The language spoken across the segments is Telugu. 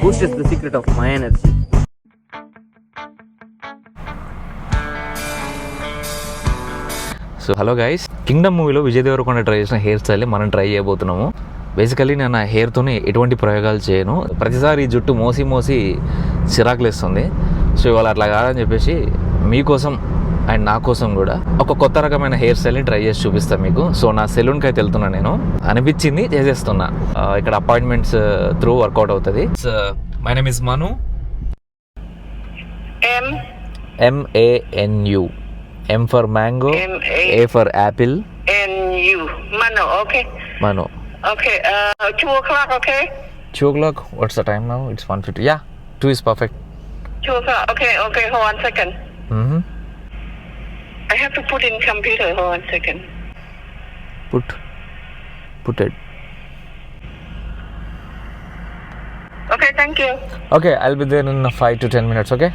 Boost is the secret of my energy. So hello guys, Kingdom మూవీలో విజయ్ దేవరకొండ ట్రై చేసిన హెయిర్ స్టైల్ మనం ట్రై చేయబోతున్నాము. బేసికలీ నేను నా హెయిర్తోనే ఎటువంటి ప్రయోగాలు చేయను. ప్రతిసారి ఈ జుట్టు మోసి చిరాకులేస్తుంది. సో ఇవాళ అట్లా కాదని చెప్పేసి మీకోసం అండ్ నా కోసం కూడా ఒక కొత్త రకమైన హెయిర్ స్టైల్ని ట్రై చేసి చూపిస్తాను మీకు. సో నా సెలూన్కి అయితే వెళ్తున్నా, నేను అనిపించింది చేసేస్తున్నా. ఇక్కడ అపాయింట్మెంట్స్ త్రూ వర్కౌట్ అవుతుంది. My name is Manu, MANU. M for mango, A for apple, NU. Mano, okay. Mano. Okay, 2 o'clock, okay? 2 o'clock? What's the time now? It's 1:50. Yeah, 2 is perfect. 2 o'clock, okay, hold on a second. Mm-hmm. I have to put in computer, hold on a second. Put it. Okay, thank you. Okay, I'll be there in 5 to 10 minutes, okay?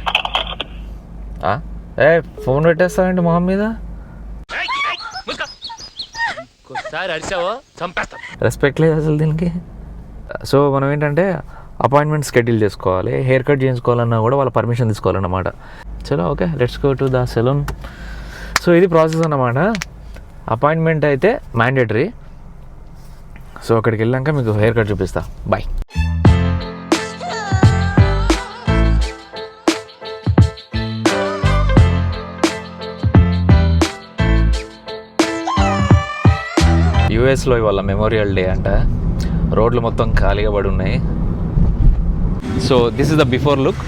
Phone పెట్టేస్తానండి మొహం మీద. రెస్పెక్ట్ లేదు అసలు దీనికి. సో మనం ఏంటంటే అపాయింట్మెంట్ షెడ్యూల్ చేసుకోవాలి, హెయిర్ కట్ చేయించుకోవాలన్నా కూడా వాళ్ళ పర్మిషన్ తీసుకోవాలన్నమాట. చలో okay, let's go to the salon. So ఇది ప్రాసెస్ అన్నమాట. అపాయింట్మెంట్ అయితే మ్యాండేటరీ. సో అక్కడికి వెళ్ళాక మీకు హెయిర్ కట్ చూపిస్తా. బాయ్. యూఎస్లో ఇవాళ మెమోరియల్ డే అంట. రోడ్లు మొత్తం ఖాళీగా పడి ఉన్నాయి. So this is the before look.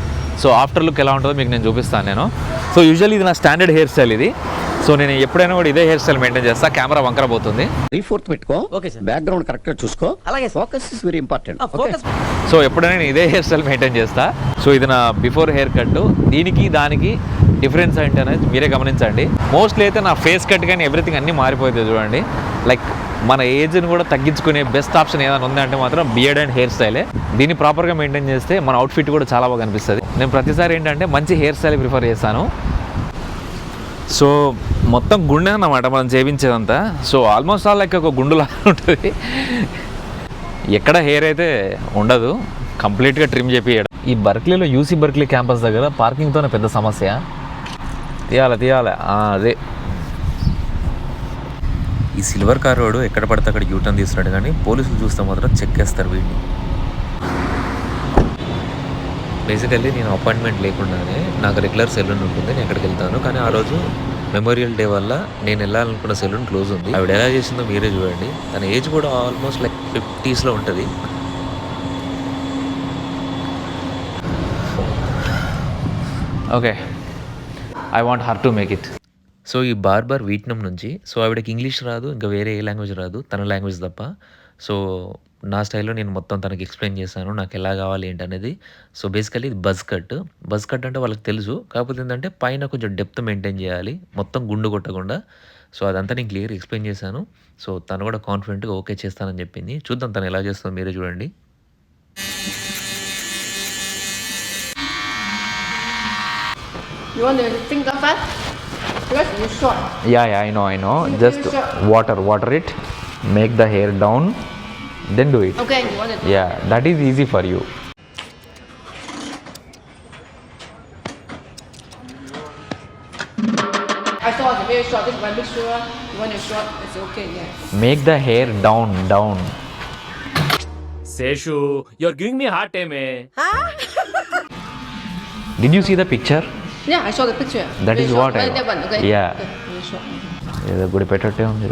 So after look ఎలా ఉంటుందో మీకు నేను చూపిస్తాను నేను. సో యూజువల్లీ ఇది నా స్టాండర్డ్ హెయిర్ స్టైల్ ఇది. సో నేను ఎప్పుడైనా కూడా ఇదే హెయిర్ స్టైల్ మెయింటైన్ చేస్తా. కెమెరా వంకర పోతుంది. 3/4 పెట్టుకో. Okay sir. బ్యాక్గ్రౌండ్ కరెక్ట్గా చూసుకో. అలాగే focus is very important. So ఎప్పుడైనా నేను ఇదే హెయిర్ స్టైల్ మెయింటైన్ చేస్తా. సో ఇది నా బిఫోర్ హెయిర్ కట్. దీనికి దానికి డిఫరెన్స్ ఏంటి అనేది మీరే గమనించండి. మోస్ట్లీ అయితే నా ఫేస్ కట్ కానీ ఎవ్రీథింగ్ అన్నీ మారిపోతుంది చూడండి. లైక్ మన ఏజ్ని కూడా తగ్గించుకునే బెస్ట్ ఆప్షన్ ఏదైనా ఉందంటే మాత్రం బియర్డ్ అండ్ హెయిర్ స్టైలే. దీన్ని ప్రాపర్గా మెయింటైన్ చేస్తే మన అవుట్ఫిట్ కూడా చాలా బాగా అనిపిస్తుంది. నేను ప్రతిసారి ఏంటంటే మంచి హెయిర్ స్టైల్ ప్రిఫర్ చేస్తాను. సో మొత్తం గుండె అన్నమాట మనం చేయించేదంతా. సో ఆల్మోస్ట్ ఆల్ లైక్ ఒక గుండులా ఉంటుంది. ఎక్కడ హెయిర్ అయితే ఉండదు, కంప్లీట్గా ట్రిమ్ చేపియడం. ఈ బర్క్లీలో యూసీ బర్క్లీ క్యాంపస్ దగ్గర పార్కింగ్తోనే పెద్ద సమస్య. తీయాలి అదే. ఈ సిల్వర్ కార్ రోడ్ ఎక్కడ పడితే అక్కడ యూటర్న్ తీస్తున్నాడు, కానీ పోలీసులు చూస్తే మాత్రం చెక్ చేస్తారు వీడిని. బేసికల్లీ నేను అపాయింట్మెంట్ లేకుండానే నాకు రెగ్యులర్ సెలూన్ ఉంటుంది, నేను ఎక్కడికి వెళ్తాను. కానీ ఆ రోజు మెమోరియల్ డే వల్ల నేను వెళ్ళాలనుకున్న సెలూన్ క్లోజ్ ఉంది. ఆవిడ ఎలా చేసిందో మీరే చూడండి. తన ఏజ్ కూడా ఆల్మోస్ట్ లైక్ 50sలో ఉంటుంది. Okay, I want her to make it. So ఈ బార్బర్ వియట్నాం నుంచి. సో ఆవిడకి ఇంగ్లీష్ రాదు, ఇంకా వేరే ఏ లాంగ్వేజ్ రాదు, తన లాంగ్వేజ్ తప్ప. సో నా స్టైల్లో నేను మొత్తం తనకి ఎక్స్ప్లెయిన్ చేశాను నాకు ఎలా కావాలి ఏంటనేది. సో బేసికలీ ఇది బజ్ కట్ అంటే వాళ్ళకి తెలుసు. కాకపోతే ఏంటంటే పైన కొంచెం డెప్త్ మెయింటైన్ చేయాలి, మొత్తం గుండు కొట్టకుండా. సో అదంతా నేను క్లియర్ ఎక్స్ప్లెయిన్ చేశాను. సో తను కూడా కాన్ఫిడెంట్గా ఓకే చేస్తానని చెప్పింది. చూద్దాం తను ఎలా చేస్తుందో మీరే చూడండి. You want to think of that? Because it's short. Yeah, I know. Just water it, make the hair down, then do it. Okay, you want it? Yeah, that is easy for you. I thought it's very short. This is my big sure. You want it short? It's okay, yeah. Make the hair down. Seshu, you're giving me a hard time, eh? Did you see the picture? Yeah, I saw the picture. That very is short. what I That one, okay? Yeah. Okay, very short. ఏదో గుడి పెట్టట్టే ఉంది.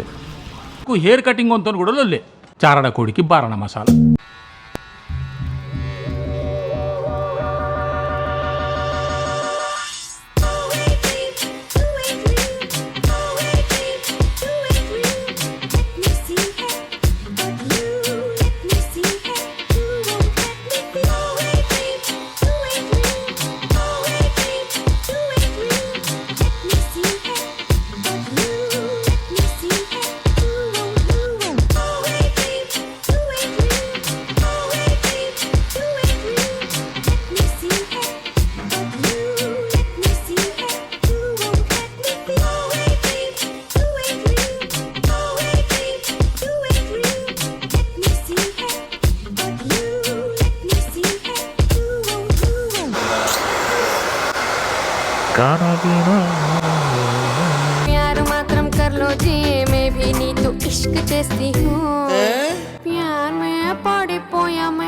హెయిర్ కటింగ్ అంతా కూడా లొల్లే. చారణ కోడికి బారణ మసాలా. प्यार मात्रम कर लो जी मैं भी नहीं तो इश्क చేస్తి हूँ प्यार में పడిపోయా मैं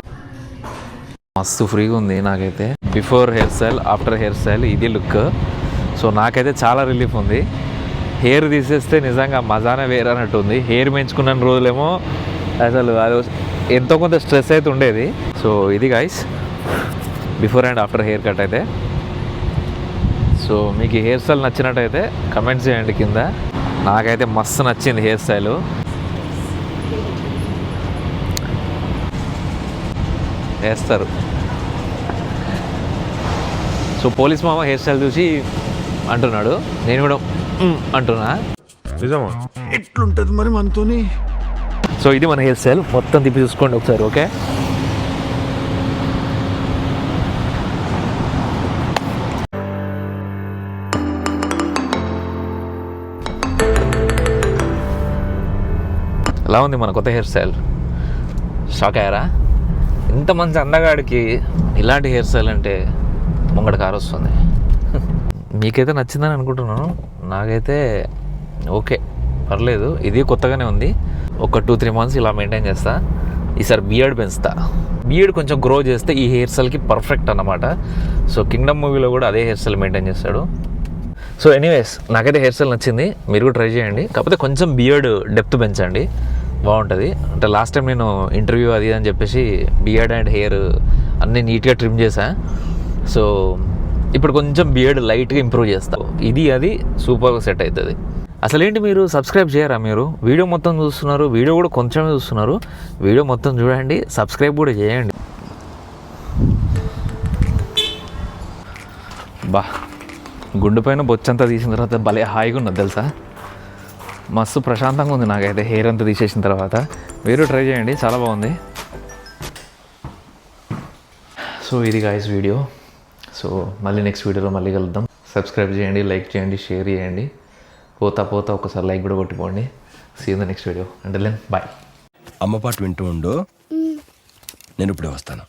మస్తు ఫ్రీగా ఉంది నాకైతే. Before hair style, after hair style, ఇది లుక్. సో నాకైతే చాలా రిలీఫ్ ఉంది. హెయిర్ తీసేస్తే నిజంగా మజానే వేరే అన్నట్టు ఉంది. హెయిర్ పెంచుకున్న రోజులేమో అసలు అది ఎంతో కొంత స్ట్రెస్ అయితే ఉండేది. సో ఇది guys before and after hair cut అయితే. సో మీకు ఈ హెయిర్ స్టైల్ నచ్చినట్టయితే కమెంట్స్ చేయండి కింద. నాకైతే మస్తు నచ్చింది హెయిర్ స్టైలు. వేస్తారు. సో పోలీస్ మామ హెయిర్ స్టైల్ చూసి అంటున్నాడు, నేను కూడా అంటున్నా. నిజమా? ఎట్లుంటది మరి మనతోని? సో ఇది మన హెయిర్ స్టైల్. మొత్తం తిప్పి చూసుకోండి ఒకసారి. ఓకే, ఎలా ఉంది మన కొత్త హెయిర్ స్టైల్? షాక్ అయ్యారా? ఇంత మంచి అందగాడికి ఇలాంటి హెయిర్ స్టైల్ అంటే ముంగడ కారు వస్తుంది. మీకైతే నచ్చిందని అనుకుంటున్నాను. నాకైతే ఓకే, పర్లేదు. ఇది కొత్తగానే ఉంది. ఒక 2-3 మంత్స్ ఇలా మెయింటైన్ చేస్తా. ఈసారి బియర్డ్ పెంచుతా. బియర్డ్ కొంచెం గ్రో చేస్తే ఈ హెయిర్ స్టైల్కి పర్ఫెక్ట్ అన్నమాట. సో కింగ్డమ్ మూవీలో కూడా అదే హెయిర్ స్టైల్ మెయింటైన్ చేస్తాడు. సో ఎనీవేస్ నాకైతే హెయిర్ స్టైల్ నచ్చింది. మీరు కూడా ట్రై చేయండి. కాకపోతే కొంచెం బియర్డ్ డెప్త్ పెంచండి, బాగుంటుంది. అంటే లాస్ట్ టైం నేను ఇంటర్వ్యూ అది అని చెప్పేసి బియర్డ్ అండ్ హెయిర్ అన్నీ నీట్గా ట్రిమ్ చేశా. సో ఇప్పుడు కొంచెం బియర్డ్ లైట్గా ఇంప్రూవ్ చేస్తాను. ఇది అది సూపర్గా సెట్ అవుతుంది. అసలేంటి మీరు సబ్స్క్రైబ్ చేయరా? మీరు వీడియో మొత్తం చూస్తున్నారు, వీడియో కూడా కొంచెమే చూస్తున్నారు. వీడియో మొత్తం చూడండి, సబ్స్క్రైబ్ కూడా చేయండి. బా, గుండు పైన బొచ్చంతా తీసిన తర్వాత భలే హాయిగా ఉన్నది తెలుసా. మస్తు ప్రశాంతంగా ఉంది నాకైతే హెయిర్ అంతా తీసేసిన తర్వాత. మీరు ట్రై చేయండి, చాలా బాగుంది. సో ఇది గాయ్స్ వీడియో. సో మళ్ళీ నెక్స్ట్ వీడియోలో మళ్ళీ కలుద్దాం. సబ్స్క్రైబ్ చేయండి, లైక్ చేయండి, షేర్ చేయండి. పోతా ఒకసారి లైక్ కూడా కొట్టిపోండి. See in the next video. అంటే బాయ్. అమ్మ పాట వింటూ ఉండు, నేను ఇప్పుడే వస్తాను.